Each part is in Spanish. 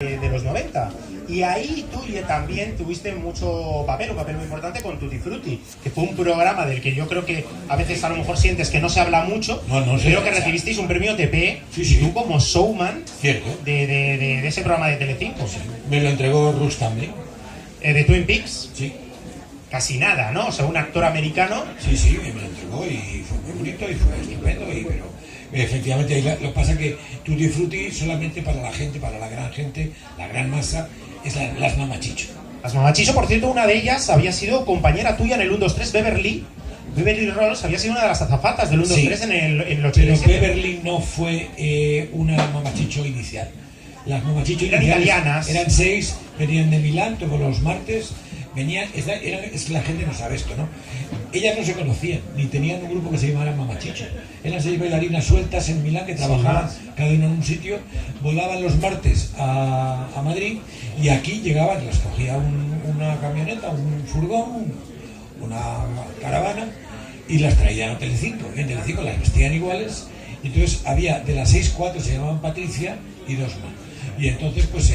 de los 90. Y ahí tú también tuviste un papel muy importante con Tutti Frutti, que fue un programa del que yo creo que a veces a lo mejor sientes que no se habla mucho. No sé, creo que recibisteis un premio TP, sí. tú como showman de ese programa de Telecinco. Sí. Me lo entregó Rustam, de Twin Peaks. Sí. Casi nada, ¿no? O sea, un actor americano. Sí, me lo entregó y fue muy bonito y fue estupendo, pero efectivamente lo que pasa es que Tutti Frutti solamente para la gente, para la gran gente, la gran masa, es las mamachicho. Las mamachicho, por cierto, una de ellas había sido compañera tuya en el 1, 2, 3, Beverly Rolls había sido una de las azafatas del 1, 2, 3 en el 87. Pero Beverly no fue una mamachicho inicial. Las mamachicho eran italianas. Eran 6, venían de Milán todos los martes. Venían, es que la gente no sabe esto, ¿no? Ellas no se conocían, ni tenían un grupo que se llamara Mamachicho. Eran 6 bailarinas sueltas en Milán que trabajaban cada una en un sitio, volaban los martes a Madrid y aquí llegaban, las cogía una camioneta, un furgón, una caravana y las traían a Telecinco. Y en Telecinco las vestían iguales y entonces había de las 6, 4 se llamaban Patricia y 2 más. Y entonces pues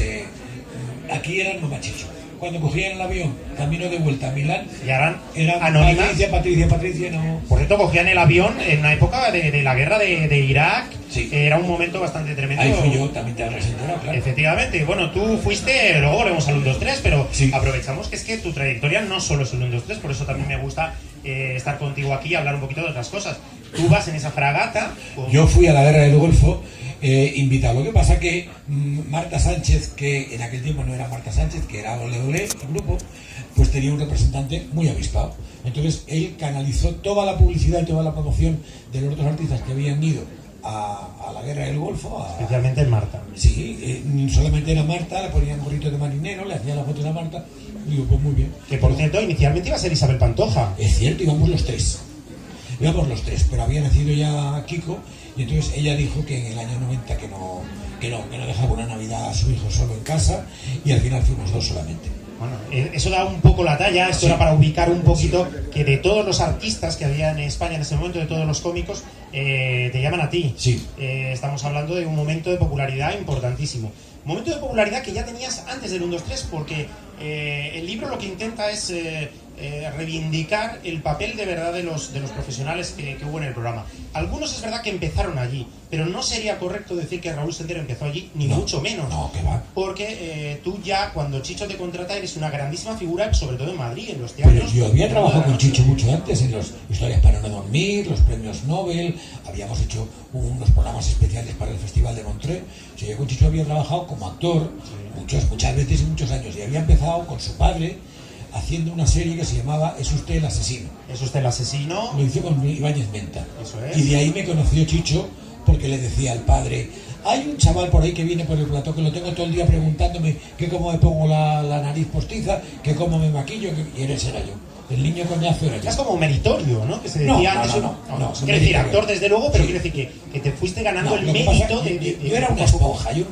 aquí eran Mamachicho. Cuando cogían el avión, camino de vuelta a Milán, eran anónimas. Patricia, no. Por cierto, cogían el avión en una época de la guerra de Irak. Sí. Era un momento bastante tremendo. Ahí fui yo, también te habrás enterado, claro. Efectivamente. Bueno, tú fuiste, luego volvemos al 1, 2, 3, pero sí. Aprovechamos que es que tu trayectoria no solo es el 1, 2, 3, por eso también me gusta estar contigo aquí y hablar un poquito de otras cosas. Tú vas en esa fragata. Yo fui a la guerra del Golfo. Invitado. Lo que pasa que Marta Sánchez, que en aquel tiempo no era Marta Sánchez, que era Ole Ole, el grupo, pues tenía un representante muy avispado. Entonces él canalizó toda la publicidad y toda la promoción de los otros artistas que habían ido a la guerra del Golfo. Especialmente en Marta. Sí, solamente era Marta, le ponían un gorrito de marinero, le hacían la foto de Marta. Digo, pues muy bien. Que por cierto, inicialmente iba a ser Isabel Pantoja. Es cierto, íbamos los tres, pero había nacido ya Kiko. Y entonces ella dijo que en el año 90 que no dejaba una Navidad a su hijo solo en casa y al final fuimos 2 solamente. Bueno, eso da un poco la talla, esto era para ubicar un poquito que de todos los artistas que había en España en ese momento, de todos los cómicos, te llaman a ti. Sí. Estamos hablando de un momento de popularidad importantísimo. Momento de popularidad que ya tenías antes del 1, 2, 3 porque el libro lo que intenta es reivindicar el papel de verdad de los profesionales que hubo en el programa. Algunos es verdad que empezaron allí, pero no sería correcto decir que Raúl Sendero empezó allí, ni mucho menos. No, que va. Porque tú ya, cuando Chicho te contrata, eres una grandísima figura, sobre todo en Madrid, en los teatros. Pero yo había trabajado con Chicho mucho antes, en las historias para no dormir, los premios Nobel, habíamos hecho unos programas especiales para el Festival de Montreux. O sea, yo con Chicho había trabajado como actor muchas veces y muchos años, y había empezado con su padre haciendo una serie que se llamaba ¿Es usted el asesino? ¿Es usted el asesino? Lo hizo con Ibáñez Menta. Eso es. Y de ahí me conoció Chicho porque le decía al padre, hay un chaval por ahí que viene por el plató que lo tengo todo el día preguntándome que cómo me pongo la nariz postiza, que cómo me maquillo, y ese era yo. El niño coñazo era yo. Es como meritorio, ¿no? Que se decía antes. No. Quiere decir, actor desde luego, pero quiere decir que te fuiste ganando el mérito de... Yo era una esponja, y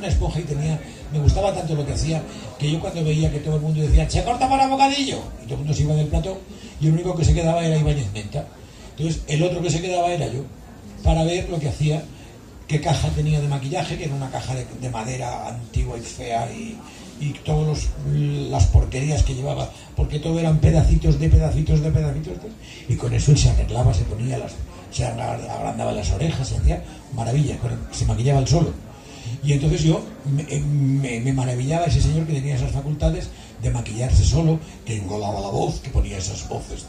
me gustaba tanto lo que hacía, que yo cuando veía que todo el mundo decía, se corta para bocadillo, y todo el mundo se iba del plató, y el único que se quedaba era Ibáñez Menta. Entonces, el otro que se quedaba era yo, para ver lo que hacía, qué caja tenía de maquillaje, que era una caja de madera antigua y fea, y todas las porquerías que llevaba, porque todo eran pedacitos, y con eso él se arreglaba, se ponía se agrandaba las orejas, se hacía maravillas, se maquillaba él solo. Y entonces yo me maravillaba ese señor que tenía esas facultades de maquillarse solo, que engolaba la voz, que ponía esas voces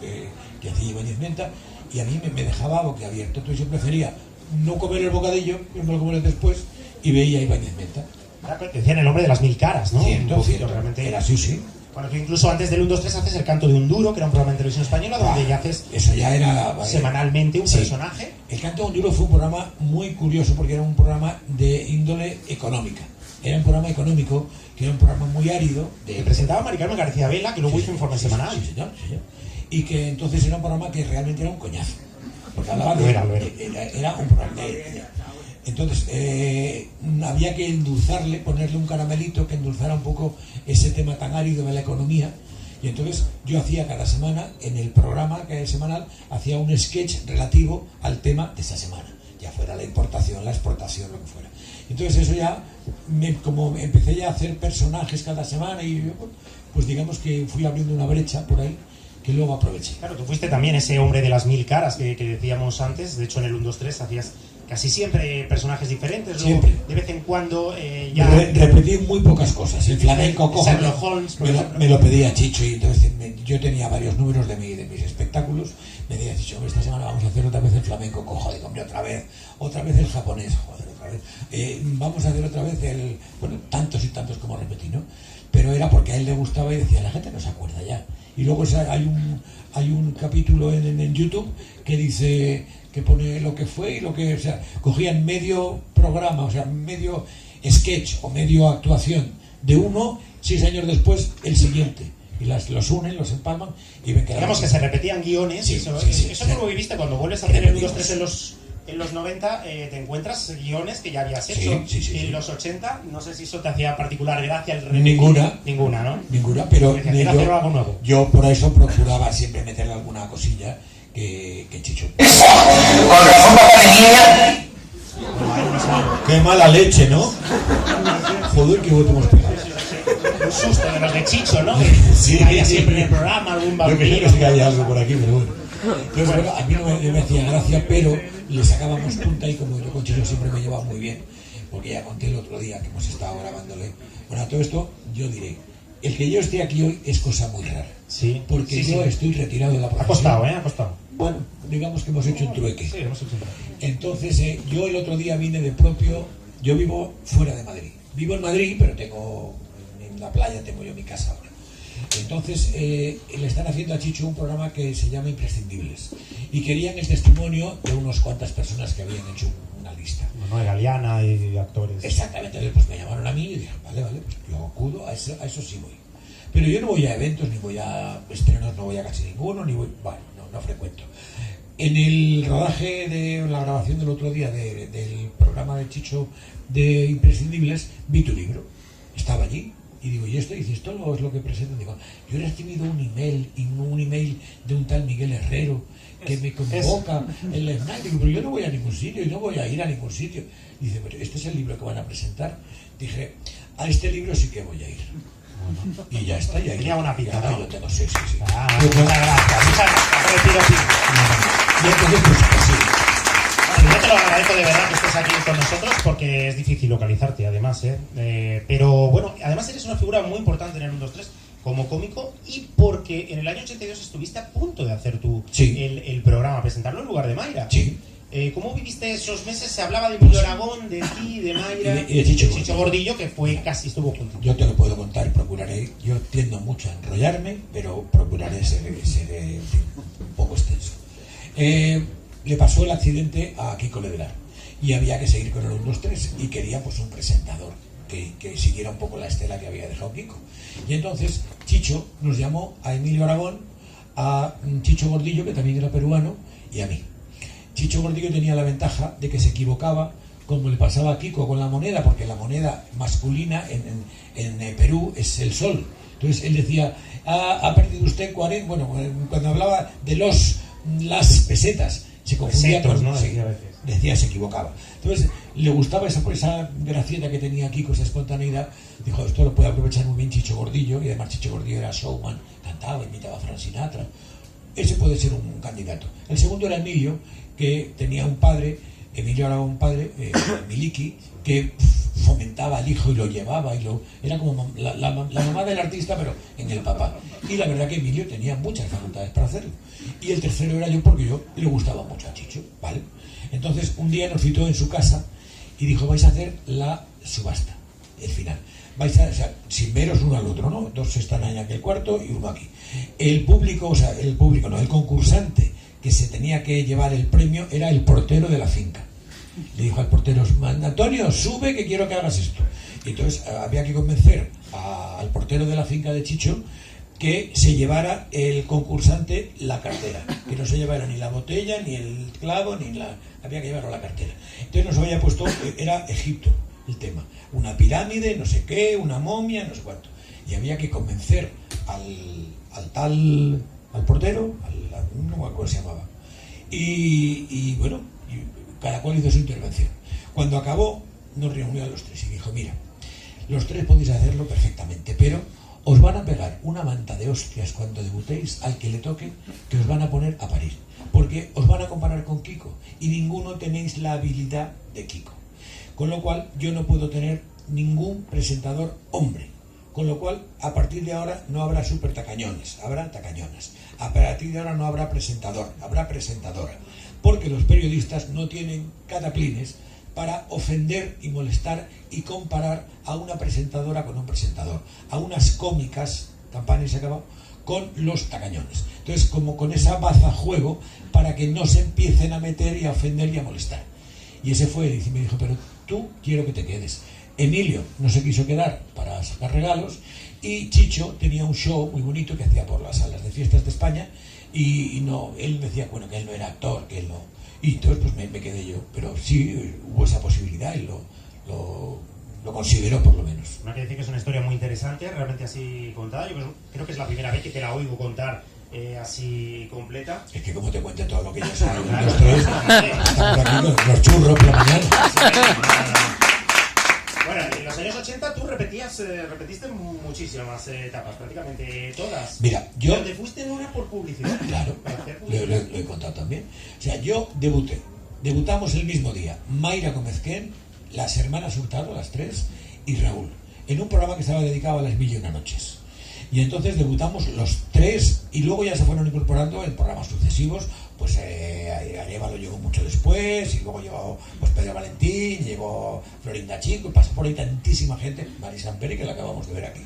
que hacía Ibáñez Menta, y a mí me dejaba boquiabierto. Entonces yo prefería no comer el bocadillo, yo me lo comeré después, y veía a Ibáñez Menta. Decían el hombre de las 1000 caras, ¿no? Cierto, realmente era así, sí. Bueno, tú incluso antes del 1, 2, 3 haces El canto de un duro, que era un programa en televisión española, donde ya haces eso ya era semanalmente un personaje. El canto de un duro fue un programa muy curioso, porque era un programa de índole económica. Era un programa económico, que era un programa muy árido. Que presentaba Mari Carmen García Vela, que luego hizo Informe Semanal. Sí, señor. Y que entonces era un programa que realmente era un coñazo. Porque hablaba era un programa entonces había que endulzarle, ponerle un caramelito que endulzara un poco ese tema tan árido de la economía. Y entonces yo hacía cada semana, en el programa que es semanal, hacía un sketch relativo al tema de esa semana, ya fuera la importación, la exportación, lo que fuera. Entonces eso ya, como empecé ya a hacer personajes cada semana y pues digamos que fui abriendo una brecha por ahí que luego aproveché. Claro, tú fuiste también ese hombre de las 1000 caras que decíamos antes. De hecho, en el 1, 2, 3 hacías casi siempre personajes diferentes. Luego, siempre. de vez en cuando ya... Repetí muy pocas cosas. El flamenco cojo, Sherlock Holmes, me lo pedía Chicho, y entonces yo tenía varios números de mis espectáculos. Me decía Chicho, esta semana vamos a hacer otra vez el flamenco cojo. Digo, hombre, otra vez el japonés, joder, otra vez. Vamos a hacer otra vez tantos y tantos como repetí, ¿no? Pero era porque a él le gustaba y decía, la gente no se acuerda ya. Y luego hay un capítulo en YouTube que dice, que pone lo que fue y lo que, o sea, cogían medio programa, o sea, medio sketch o medio actuación de uno, 6 años después el siguiente, y los unen, los empalman y ven que... Digamos que se repetían guiones. Sí, eso sí, no lo viviste cuando vuelves a hacer el 1, 2, 3 en los 90, te encuentras guiones que ya habías hecho. En los 80, no sé si eso te hacía particular gracia el repetir. Ninguna, ¿no? Ninguna, pero yo por eso procuraba siempre meterle alguna cosilla que Chicho. Con razón, papá de niña. Qué mala leche, ¿no? Joder, qué voto hemos pegado. Un susto de los de Chicho, ¿no? Sí, había siempre en el programa algún vampiro. Yo creo que haya algo por aquí, pero bueno. Entonces, bueno, a mí no me hacía gracia, pero le sacábamos punta, y como yo con Chicho siempre me llevaba muy bien, porque ya conté el otro día que hemos estado grabándole. Bueno, a todo esto yo diré, el que yo esté aquí hoy es cosa muy rara. Sí. Porque yo estoy retirado de la profesión. Ha costado. Bueno, digamos que hemos hecho un trueque. Sí, hemos hecho un trueque. Entonces, yo el otro día vine de propio. Yo vivo fuera de Madrid. Vivo en Madrid, pero en la playa tengo yo mi casa ahora. Entonces, le están haciendo a Chicho un programa que se llama Imprescindibles. Y querían el testimonio de unas cuantas personas que habían hecho una lista. Manuel Galeana y actores. Exactamente. Entonces, pues me llamaron a mí y dije, vale, pues yo acudo, a eso sí voy. Pero yo no voy a eventos, ni voy a estrenos, no voy a casi ninguno, ni voy... Bueno, no frecuento. En el rodaje de la grabación del otro día del programa de Chicho de Imprescindibles, vi tu libro. Estaba allí. Y digo, ¿y esto? Y dice, esto es lo que presento. Digo, yo he recibido un email de un tal Miguel Herrero que me convoca en la FNAC. Digo, pero yo no voy a ningún sitio y no voy a ir a ningún sitio. Dice, pero este es el libro que van a presentar. Dije, a este libro sí que voy a ir. Y ya está, ya tenía una pita, ¿no? Yo tengo, sí. Muchas gracias. Y entonces, pues así. Yo te lo agradezco de verdad que estés aquí con nosotros, porque es difícil localizarte, además, pero bueno, además eres una figura muy importante en el 1, 2, 3 como cómico, y porque en el año 82 estuviste a punto de hacer el programa, presentarlo en lugar de Mayra. Sí. ¿Cómo viviste esos meses? Se hablaba de Emilio Aragón, de ti, de Mayra y de Chicho Gordillo, que estuvo junto. Yo te lo puedo contar y procuraré. Yo tiendo mucho a enrollarme, pero procuraré ser un poco extenso. Le pasó el accidente a Kiko Ledrar y había que seguir con el 1, 2, 3 y quería pues un presentador que siguiera un poco la estela que había dejado Kiko. Y entonces Chicho nos llamó a Emilio Aragón, a Chicho Gordillo, que también era peruano, y a mí. Chicho Gordillo tenía la ventaja de que se equivocaba, como le pasaba a Kiko con la moneda, porque la moneda masculina en Perú es el sol. Entonces él decía, ha perdido usted 40, bueno, cuando hablaba de las pesetas, se confundía Pesetos, con, ¿no? sí, decía, se equivocaba. Entonces le gustaba esa gracieta que tenía Kiko, esa espontaneidad. Dijo, esto lo puede aprovechar muy bien Chicho Gordillo, y además Chicho Gordillo era showman, cantaba, imitaba a Frank Sinatra. Ese puede ser un candidato. El segundo era Emilio, que tenía un padre, Emilio era un padre, Miliki, que fomentaba al hijo y lo llevaba, era como la mamá del artista, pero en el papá. Y la verdad que Emilio tenía muchas facultades para hacerlo. Y el tercero era yo, porque yo le gustaba mucho a Chicho, ¿vale? Entonces un día nos citó en su casa y dijo, vais a hacer la subasta, el final. O sea, sin veros uno al otro, ¿no? Dos están en aquel cuarto y uno aquí. El concursante que se tenía que llevar el premio era el portero de la finca. Le dijo al portero, Antonio, sube que quiero que hagas esto. Y entonces había que convencer al portero de la finca de Chicho que se llevara el concursante la cartera, que no se llevara ni la botella, ni el clavo, había que llevarlo la cartera. Entonces nos había puesto, era Egipto el tema, una pirámide, no sé qué, una momia, no sé cuánto. Y había que convencer al portero, no me acuerdo cómo se llamaba. Y bueno, cada cual hizo su intervención. Cuando acabó, nos reunió a los tres y dijo, mira, los tres podéis hacerlo perfectamente, pero os van a pegar una manta de hostias cuando debutéis al que le toque, que os van a poner a parir, porque os van a comparar con Kiko y ninguno tenéis la habilidad de Kiko, con lo cual yo no puedo tener ningún presentador hombre, con lo cual a partir de ahora no habrá super tacañones, habrá tacañonas, a partir de ahora no habrá presentador, habrá presentadora, porque los periodistas no tienen cataplines para ofender y molestar y comparar a una presentadora con un presentador, a unas cómicas, campana y se acabó, con los tacañones. Entonces, como con esa baza juego para que no se empiecen a meter y a ofender y a molestar. Y ese fue él, y me dijo, pero tú quiero que te quedes. Emilio no se quiso quedar para sacar regalos, y Chicho tenía un show muy bonito que hacía por las salas de fiestas de España, y no, él decía, bueno, que él no era actor, que él no. Y entonces pues me quedé yo, pero sí hubo esa posibilidad y lo consideró por lo menos. No quiere decir que es una historia muy interesante, realmente así contada. Yo creo que es la primera vez que te la oigo contar así completa. Es que como te cuente todo lo que ya saben los tres, estamos aquí los churros por la mañana. Bueno, en los años 80 tú repetiste muchísimas etapas, prácticamente todas. Mira, yo... Pero te fuiste en una por publicidad. Claro, lo he contado también. O sea, yo debutamos el mismo día, Mayra Gómez-Ken, las hermanas Hurtado, las tres, y Raúl, en un programa que estaba dedicado a las 1001 noches. Y entonces debutamos los tres, y luego ya se fueron incorporando en programas sucesivos. Pues Arévalo llegó mucho después, y luego llegó pues Pedro Valentín, llegó Florinda Chico, y pasó por ahí tantísima gente, Marisa Ampere, que la acabamos de ver aquí.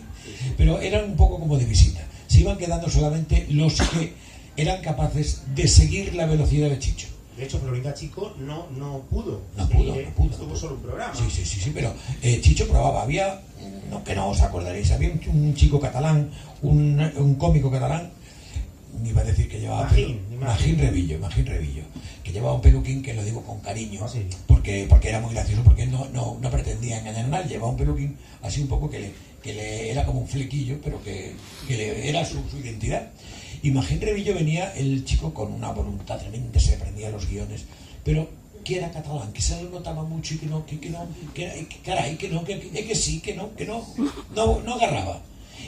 Pero eran un poco como de visita. Se iban quedando solamente los que eran capaces de seguir la velocidad de Chicho. De hecho, Florinda Chico no pudo. No pudo. Estuvo solo un programa. Sí, pero Chicho probaba. Había, que no os acordaréis, había un chico catalán, un cómico catalán, iba a decir que llevaba Magín Revillo, que llevaba un peluquín, que lo digo con cariño, sí. porque era muy gracioso, porque él no pretendía engañar a nadie, llevaba un peluquín así un poco que le era como un flequillo, pero que era su identidad. Y Magín Revillo venía, el chico, con una voluntad tremenda, se aprendía los guiones, pero que era catalán, que se lo notaba mucho y que no, no agarraba.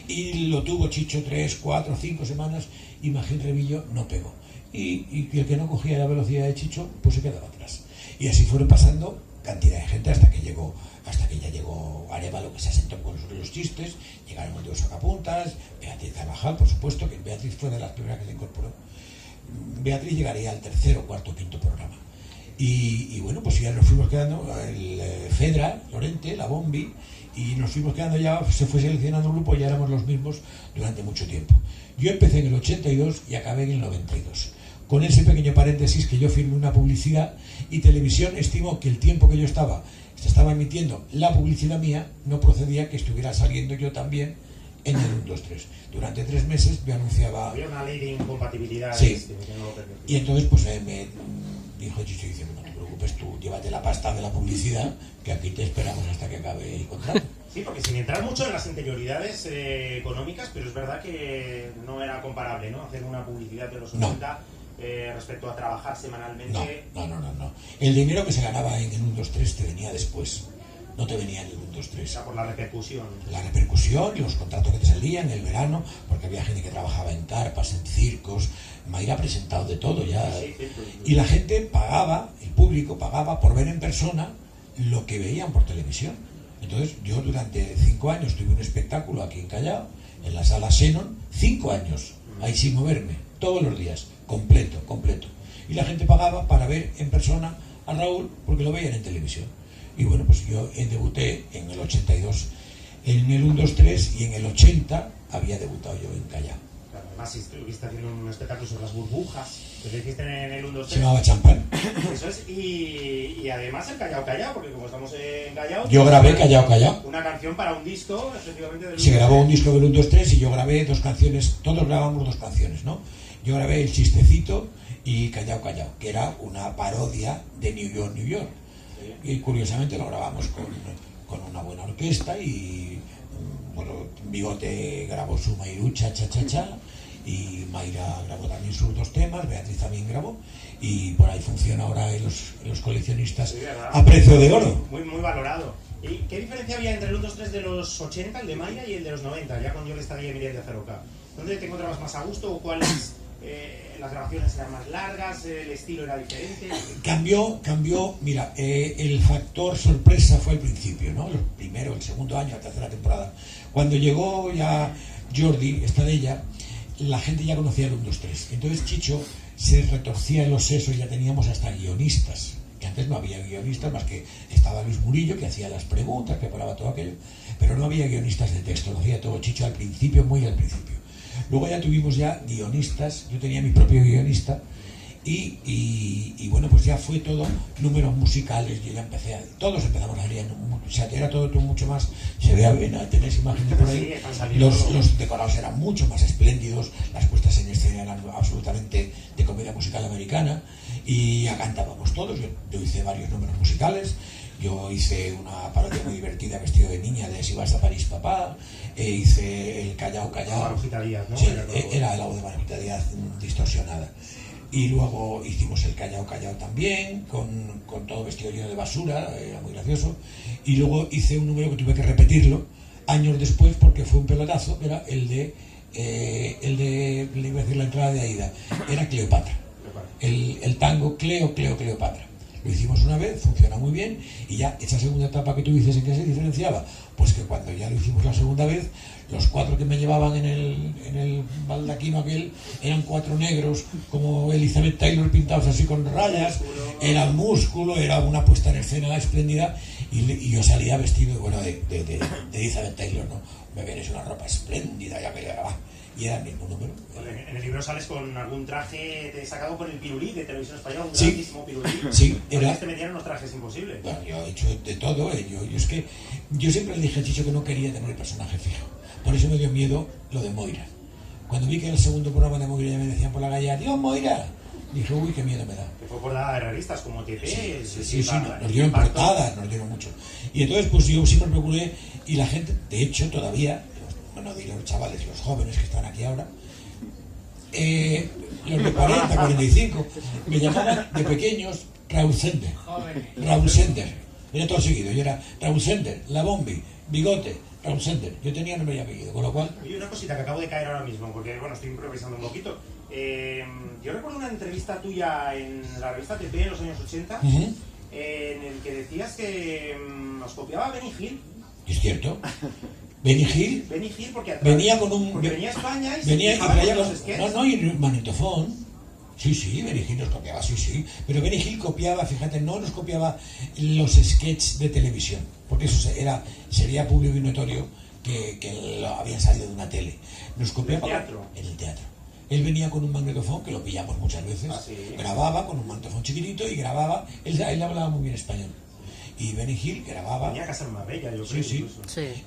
Y lo tuvo Chicho 3, 4, 5 semanas, y Magín Revillo no pegó. Y el que no cogía la velocidad de Chicho, pues se quedaba atrás. Y así fueron pasando cantidad de gente hasta que ya llegó Arévalo, que se asentó con los chistes, llegaron los de los sacapuntas, Beatriz Carvajal, por supuesto, que Beatriz fue de las primeras que se incorporó. Beatriz llegaría al tercero, cuarto, quinto programa. Y bueno, pues ya nos fuimos quedando, el Fedra, Lorente, la Bombi, y nos fuimos quedando, ya se fue seleccionando un grupo, y ya éramos los mismos durante mucho tiempo. Yo empecé en el 82 y acabé en el 92. Con ese pequeño paréntesis, que yo firmé una publicidad, y Televisión estimó que el tiempo que yo se estaba emitiendo la publicidad mía, no procedía que estuviera saliendo yo también en el 1, 2, 3. Durante 3 meses yo anunciaba... Había una ley de incompatibilidad. Sí. Y entonces pues me dijo Chicho, dice, no te preocupes, tú llévate la pasta de la publicidad, que aquí te esperamos hasta que acabe el contrato. Sí, porque sin entrar mucho en las interioridades económicas, pero es verdad que no era comparable, ¿no? Hacer una publicidad de los 80 respecto a trabajar semanalmente. No. El dinero que se ganaba en el 1, 2, 3 te venía después. No te venía en el 1, 2, 3. O sea, por la repercusión. La repercusión y los contratos que te salían en el verano, porque había gente que trabajaba en carpas, en circos. Mayra ha presentado de todo ya. Sí. Y la gente pagaba, el público pagaba por ver en persona lo que veían por televisión. Entonces yo durante 5 años tuve un espectáculo aquí en Callao, en la sala Xenon, 5 años, ahí sin moverme, todos los días, completo. Y la gente pagaba para ver en persona a Raúl, porque lo veían en televisión. Y bueno, pues yo debuté en el 82 en el 1, 2, 3, y en el 80 había debutado yo en Callao. Claro, además estuviste haciendo un espectáculo sobre las burbujas, que lo hiciste en el 1, 2, 3. Se llamaba Champán. Eso es, y además el Callao, porque como estamos en Callao... Yo grabé Callao. Una canción para un disco, efectivamente. Del se grabó un disco del 1, 2, 3, y yo grabé 2 canciones, todos grabamos 2 canciones, ¿no? Yo grabé El Chistecito y Callao, que era una parodia de New York. Sí. Y curiosamente lo grabamos con una buena orquesta, y bueno, Bigote grabó su Mairucha, cha, y Mayra grabó también sus 2 temas, Beatriz también grabó, y por ahí funciona ahora en los coleccionistas Sí, a precio de oro. Muy, muy valorado. ¿Y qué diferencia había entre el 1, 2, 3 de los 80, el de Mayra, y el de los 90, ya con Yo le estaría Miriam de Azaroca? ¿Dónde te encontrabas más a gusto o cuáles? ¿Las grabaciones eran más largas? ¿El estilo era diferente? Cambió, mira, el factor sorpresa fue al principio, ¿no? El segundo año, la tercera temporada. Cuando llegó ya Jordi, Estadella, la gente ya conocía el 1, 2, 3. Entonces Chicho se retorcía en los sesos, ya teníamos hasta guionistas, que antes no había guionistas, más que estaba Luis Murillo, que hacía las preguntas, preparaba todo aquello, pero no había guionistas de texto, lo hacía todo Chicho al principio, muy al principio. Luego ya tuvimos ya guionistas, yo tenía mi propio guionista, y bueno, pues ya fue todo números musicales, yo ya todos empezamos a salir, o sea, era todo mucho más, se vea bien, tenéis imágenes por ahí, los decorados eran mucho más espléndidos, las puestas en escena eran absolutamente de comedia musical americana, y ya cantábamos todos, yo hice varios números musicales, yo hice una parodia muy divertida vestido de niña de Si vas a París papá, hice el Callao Callao, Marujita Díaz, ¿no? Sí, era la voz de Marujita Díaz distorsionada. Y luego hicimos el Callao Callao también, con todo vestido lleno de basura, era muy gracioso. Y luego hice un número que tuve que repetirlo años después porque fue un pelotazo, que era el de le iba a decir la entrada de Aida, era Cleopatra. El tango Cleopatra. Lo hicimos una vez, funciona muy bien, y ya esa segunda etapa que tú dices, ¿en qué se diferenciaba? Pues que cuando ya lo hicimos la segunda vez, los 4 que me llevaban en el baldaquino aquel eran 4 negros, como Elizabeth Taylor, pintados así con rayas, era músculo, era una puesta en escena espléndida, y yo salía vestido, bueno, de Elizabeth Taylor, ¿no? Me vienes una ropa espléndida, ya que va. Y era el mismo número. En el libro sales con algún traje sacado por el Pirulí de Televisión Española, un sí, grandísimo Pirulí. Sí, era... te metían unos trajes imposibles. Bueno, yo he hecho de todo, yo siempre le dije a Chicho que no quería tener el personaje fijo. Por eso me dio miedo lo de Moira. Cuando vi que en el segundo programa de Moira ya me decían por la calle, ¡Dios, Moira! Dije, uy, qué miedo me da. Que fue por la de revistas como TP. Sí, nos dieron portadas, nos dieron mucho. Y entonces, pues yo siempre procuré, y la gente, de hecho, todavía, bueno, los chavales, los jóvenes que están aquí ahora, los de 40, 45, me llamaban de pequeños Raúl Sender. Raúl Sender. Era todo seguido. Yo era Raúl Sender, La Bombi, Bigote, Raúl Sender. Yo tenía nombre y apellido, con lo cual... Y una cosita que acabo de caer ahora mismo, porque bueno, estoy improvisando un poquito. Yo recuerdo una entrevista tuya en la revista TP en los años 80, en el que decías que nos copiaba Benny Hill. Es cierto. Benny Hill porque venía con un... Porque venía a España y venía se traía los sketches. No, y un magnetofón. Sí, Benny Hill nos copiaba, sí. Pero Benny Hill copiaba, fíjate, no nos copiaba los sketches de televisión, porque eso sería público y notorio que lo habían salido de una tele. Nos copiaba en el teatro. Él venía con un magnetofón, que lo pillamos muchas veces, grababa con un magnetofón chiquitito y grababa, él hablaba muy bien español. Y Benny Hill grababa... Venía a Casa Marbella, yo creo. Sí.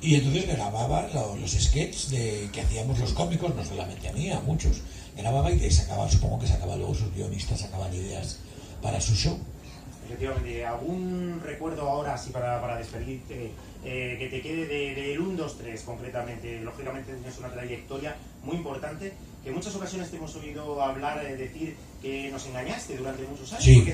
Y entonces grababa los sketches que hacíamos los cómicos, no solamente a mí, a muchos. Grababa y sacaba, supongo que sacaba luego sus guionistas, sacaban ideas para su show. Efectivamente, ¿algún recuerdo ahora, así para despedirte, que te quede del 1, 2, 3 concretamente? Lógicamente tienes una trayectoria muy importante, que en muchas ocasiones te hemos oído hablar, decir que nos engañaste durante muchos años, sí, porque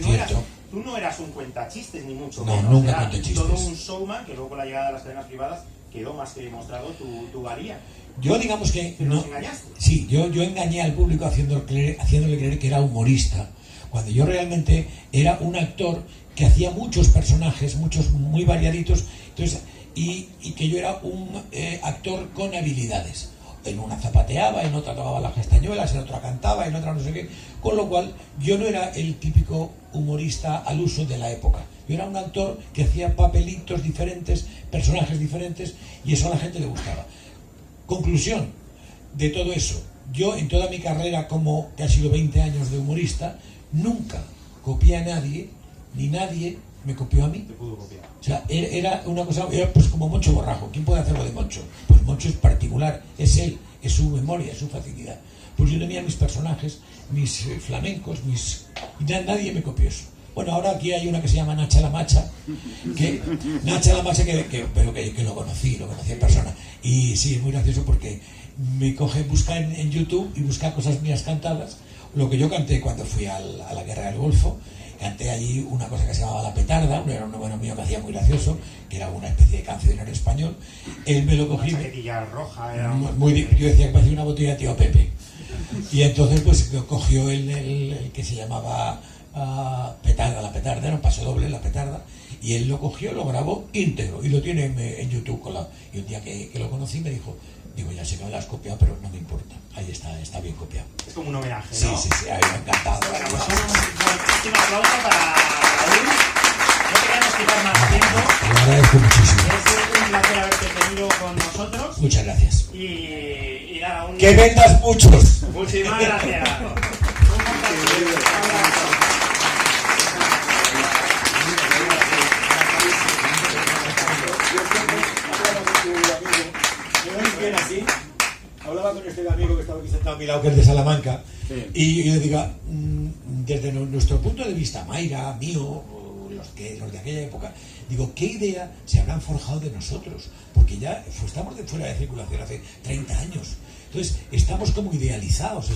tú no eras un cuentachistes ni mucho menos, nunca cuenta chistes. Todo un showman que luego con la llegada de las cadenas privadas quedó más que demostrado tu valía. Yo digamos que no, nos engañaste. Sí, yo engañé al público haciéndole creer que era humorista, cuando yo realmente era un actor que hacía muchos personajes, muchos muy variaditos, entonces, y que yo era un actor con habilidades. En una zapateaba, en otra tocaba las castañuelas, en otra cantaba, en otra no sé qué, con lo cual yo no era el típico humorista al uso de la época. Yo era un actor que hacía papelitos diferentes, personajes diferentes, y eso a la gente le gustaba. Conclusión de todo eso, yo en toda mi carrera, como que ha sido 20 años de humorista, nunca copié a nadie, ni nadie me copió a mí. Te pudo copiar. O sea, era una cosa, era pues como Moncho Borrajo. ¿Quién puede hacerlo de Moncho? Pues Moncho es particular, es él, es su memoria, es su facilidad. Pues yo tenía mis personajes, mis flamencos, y nadie me copió eso. Bueno, ahora aquí hay una que se llama Nacha la Macha, que lo conocí en persona, Y sí, es muy gracioso porque me coge, busca en YouTube y busca cosas mías cantadas. Lo que yo canté cuando fui a la Guerra del Golfo, canté allí una cosa que se llamaba La Petarda, era un bueno mío que hacía muy gracioso, que era una especie de canción en español. Él me lo cogió. Una chaquetilla roja, era yo decía que parecía una botella de Tío Pepe. Y entonces pues cogió el que se llamaba Petarda, La Petarda, era un paso doble, La Petarda, y él lo cogió, lo grabó íntegro y lo tiene en YouTube colado. Y un día que lo conocí me dijo, ya sé que me lo has copiado, pero no me importa, ahí está bien copiado. Es como un homenaje, Sí, ¿no? sí, a mí me ha encantado. Bueno, pues un último aplauso para Raúl. No queríamos quitar más tiempo. Te agradezco muchísimo. Es un placer haberte tenido con nosotros. Muchas gracias. Y nada, ¡Que vendas muchos! Muchísimas gracias. Un aplauso. Hablaba con este amigo que estaba aquí sentado a mi lado, que es de Salamanca, sí. Y yo digo, desde nuestro punto de vista, Mayra, mío, los de aquella época, digo, ¿qué idea se habrán forjado de nosotros? Porque ya estamos fuera de circulación hace 30 años. Entonces, estamos como idealizados,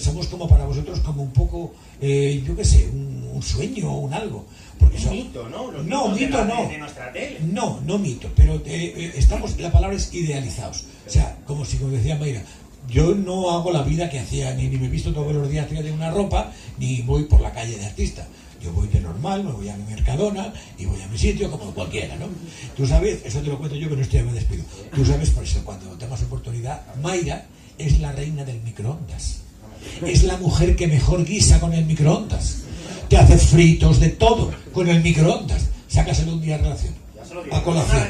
somos como para vosotros como un poco, yo qué sé, un sueño o un algo. Porque un mito, ¿no? Los no, mito no. De nuestra tele. No mito, pero la palabra es idealizados. O sea, como decía Mayra, yo no hago la vida que hacía, ni me he visto todos los días de una ropa, ni voy por la calle de artista. Yo voy de normal, me voy a mi Mercadona y voy a mi sitio como cualquiera, ¿no? Tú sabes, eso te lo cuento yo que no estoy, me despido. Tú sabes, por eso, cuando tengas oportunidad, Mayra es la reina del microondas. Es la mujer que mejor guisa con el microondas. Te hace fritos de todo con el microondas. Sácaselo un día a relación. A colación.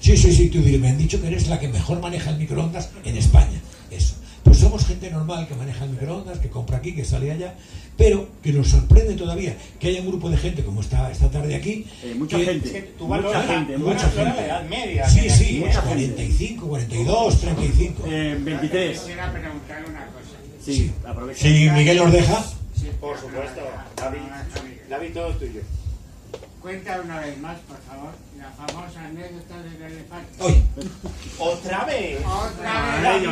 Sí, tú diré, me han dicho que eres la que mejor maneja el microondas en España. Eso. Pues somos gente normal que maneja el microondas, que compra aquí, que sale allá, pero que nos sorprende todavía que haya un grupo de gente como esta tarde aquí. Mucha gente. Es que tú valoras mucha gente. La edad media. Sí, mucha 45, 42, 35. 23. Quisiera preguntar una cosa. Sí, aprovecha. Sí, Miguel nos deja. Sí, Por supuesto, David, todo es tuyo. Cuenta una vez más, por favor, la famosa anécdota del elefante. Hoy. ¿Otra vez? Otra vez.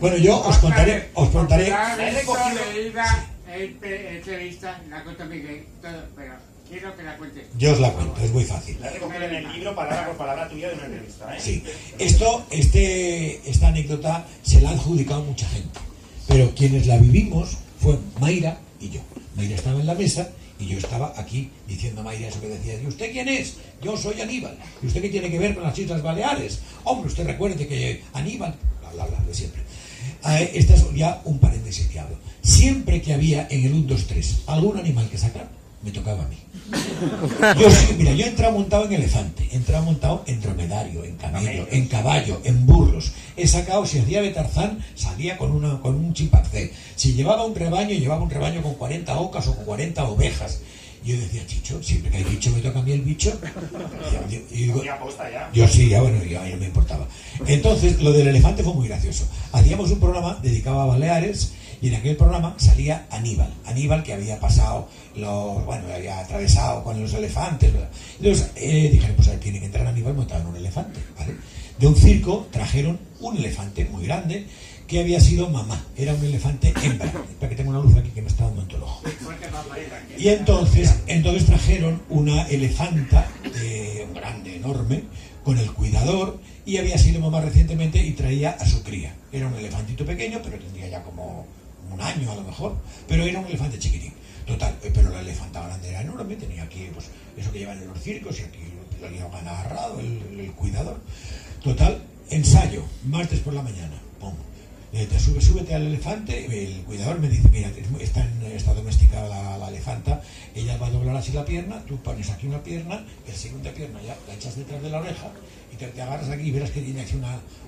Bueno, yo os contaré. La he recogido. Leída, entrevista, la cuenta Miguel, todo, pero quiero que la cuentes. Yo os la cuento, es muy fácil. La he recogido en el libro, palabra por palabra tuya de una entrevista, ¿eh? Sí. Esta anécdota se la ha adjudicado mucha gente, pero quienes la vivimos fue Mayra y yo. Mayra estaba en la mesa y yo estaba aquí diciendo a Mayra eso que decía. ¿Y usted quién es? Yo soy Aníbal. ¿Y usted qué tiene que ver con las Islas Baleares? Hombre, usted recuerde que Aníbal, bla, de siempre. Este es ya un paréntesis que hablo. Siempre que había en el 1, 2, 3 algún animal que sacar, me tocaba a mí. Yo entraba montado en elefante, entraba montado en dromedario, en camello, en caballo, en burros. He sacado, si hacía de Tarzán, salía con un chimpancé. Si llevaba un rebaño con 40 ocas o con 40 ovejas. Y yo decía, Chicho, siempre que hay bicho me toca a mí el bicho. Y digo, yo sí, ya bueno, a mí no me importaba. Entonces, lo del elefante fue muy gracioso. Hacíamos un programa dedicado a Baleares y en aquel programa salía Aníbal que había pasado, había atravesado con los elefantes. Entonces dijeron, pues tiene que entrar Aníbal montado en un elefante, ¿vale? De un circo trajeron un elefante muy grande que había sido mamá, era un elefante hembra. Espera que tengo una luz aquí que me está dando en todo el ojo. Y entonces trajeron una elefanta grande, enorme, con el cuidador, y había sido mamá recientemente y traía a su cría. Era un elefantito pequeño, pero tendría ya como un año a lo mejor, pero era un elefante chiquitín. Total, pero la elefanta grande era enorme, tenía aquí pues eso que llevan en los circos y aquí lo llevaban agarrado el cuidador. Total, ensayo, martes por la mañana, pum. Súbete al elefante, el cuidador me dice, mira, está domesticada la elefanta, ella va a doblar así la pierna, tú pones aquí una pierna, la segunda pierna ya la echas detrás de la oreja y te agarras aquí y verás que tiene aquí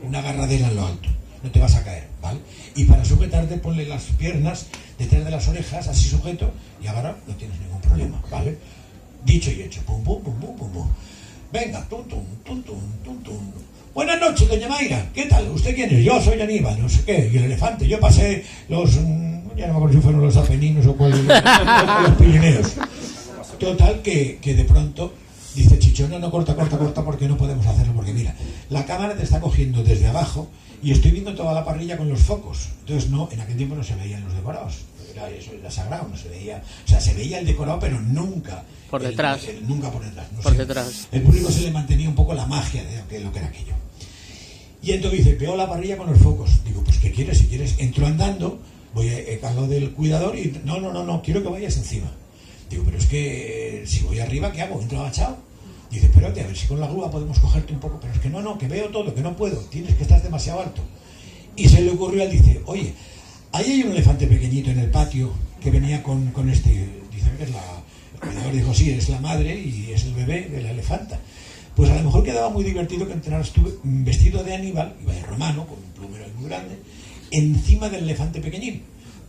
una agarradera en lo alto, no te vas a caer, ¿vale? Y para sujetarte ponle las piernas detrás de las orejas, así sujeto, y ahora no tienes ningún problema, ¿vale? Dicho y hecho, pum, pum, pum, pum, pum, pum. Venga, tum, tum, tum, tum, tum, tum. Buenas noches, doña Mayra. ¿Qué tal? ¿Usted quién es? Yo soy Aníbal, no sé qué. Y el elefante. Yo pasé ya no me acuerdo si fueron los Apeninos o los Pirineos. Total, que de pronto Dice Chicho, no, corta, porque no podemos hacerlo, porque mira, la cámara te está cogiendo desde abajo y estoy viendo toda la parrilla con los focos. Entonces no, en aquel tiempo no se veían los decorados, era sagrado, no se veía, o sea, se veía el decorado, pero nunca por detrás. Nunca por detrás. No por sé. detrás. El público se le mantenía un poco la magia de lo que era aquello. Y entonces dice, veo la parrilla con los focos. Digo, pues ¿qué quieres? Si quieres, entro andando, voy a lo del cuidador y no, quiero que vayas encima. Digo, pero es que si voy arriba, ¿qué hago? ¿Entro agachado? Dice, espérate, a ver si con la grúa podemos cogerte un poco. Pero es que no, que veo todo, que no puedo. Tienes que estar demasiado alto. Y se le ocurrió, él dice, oye, ahí hay un elefante pequeñito en el patio que venía con este. Dice que es el cuidador dijo, sí, es la madre y es el bebé de la elefanta. Pues a lo mejor quedaba muy divertido que entrenaras tú vestido de Aníbal, iba de romano, con un plumero muy grande, encima del elefante pequeñín,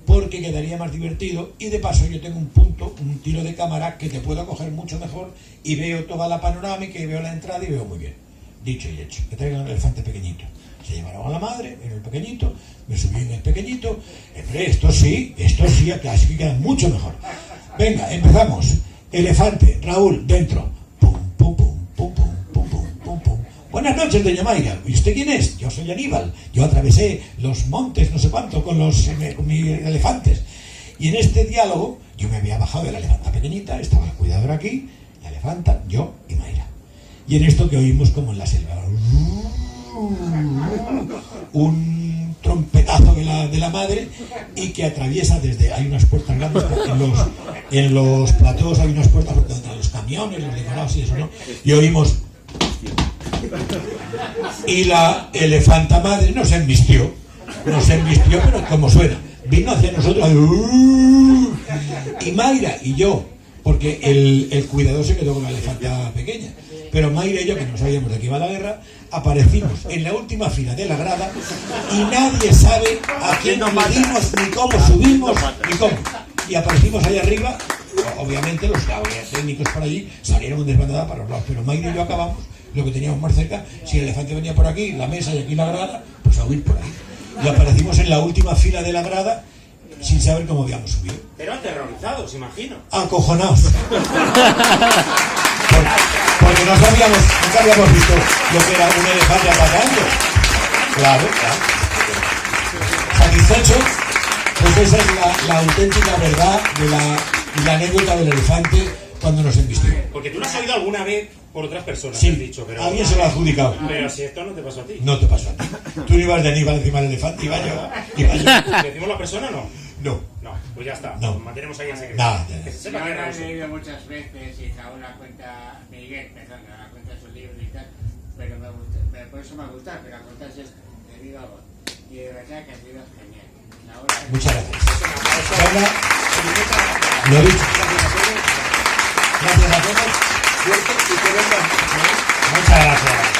porque quedaría más divertido y de paso yo tengo un tiro de cámara que te puedo coger mucho mejor y veo toda la panorámica y veo la entrada y veo muy bien. Dicho y hecho, que traigan el elefante pequeñito. Se llevaron a la madre en el pequeñito, me subí en el pequeñito, esto sí, así que queda mucho mejor. Venga, empezamos. Elefante, Raúl, dentro. Pum, pum, pum, pum, pum, pum, pum, pum, pum. Buenas noches, doña Mayra. ¿Y usted quién es? Yo soy Aníbal. Yo atravesé los montes, no sé cuánto, con mis elefantes. Y en este diálogo, yo me había bajado de la elefanta pequeñita, estaba el cuidador aquí, la elefanta, yo y Mayra. Y en esto que oímos como en la selva, un trompetazo de la madre y que atraviesa desde, hay unas puertas grandes en los platós, hay unas puertas donde los camiones, los decorados y eso, ¿no? Y oímos y la elefanta madre nos embistió, pero como suena, vino hacia nosotros y Mayra y yo, porque el cuidador se quedó con la elefanta pequeña, pero Mayra y yo, que no sabíamos de qué iba la guerra, aparecimos en la última fila de la grada y nadie sabe a quién nos dimos, ni cómo subimos, ni cómo. Y aparecimos ahí arriba, obviamente los técnicos por allí salieron desbandada para los lados, pero Mayra y yo acabamos lo que teníamos más cerca. Si el elefante venía por aquí, la mesa y aquí la grada, pues a huir por ahí. Y aparecimos en la última fila de la grada sin saber cómo habíamos subido. Pero aterrorizados, imagino. Acojonados. Porque nunca habíamos visto lo que era un elefante atacando. Claro. Satisfechos, pues esa es la auténtica verdad de la anécdota del elefante cuando nos embistió. Porque tú lo has oído alguna vez por otras personas, Sí, has dicho, pero alguien se lo ha adjudicado. Pero si esto no te pasó a ti. No te pasó a ti. Tú no ibas de Aníbal encima del elefante, iba yo. ¿Decimos la persona o no? No. No, pues ya está. No. Nos mantenemos ahí en secreto. Nada. Que se Yo sepa que lo era he ruso. leído muchas veces y Raúl la cuenta, Miguel, perdón, la cuenta su libro y tal, pero me gusta, por eso me gusta que la cuentas de viva voz. Y de verdad que ha sido genial. Muchas gracias. Venga, lo dicho. Gracias a todos. Suerte y que vengan. Muchas gracias.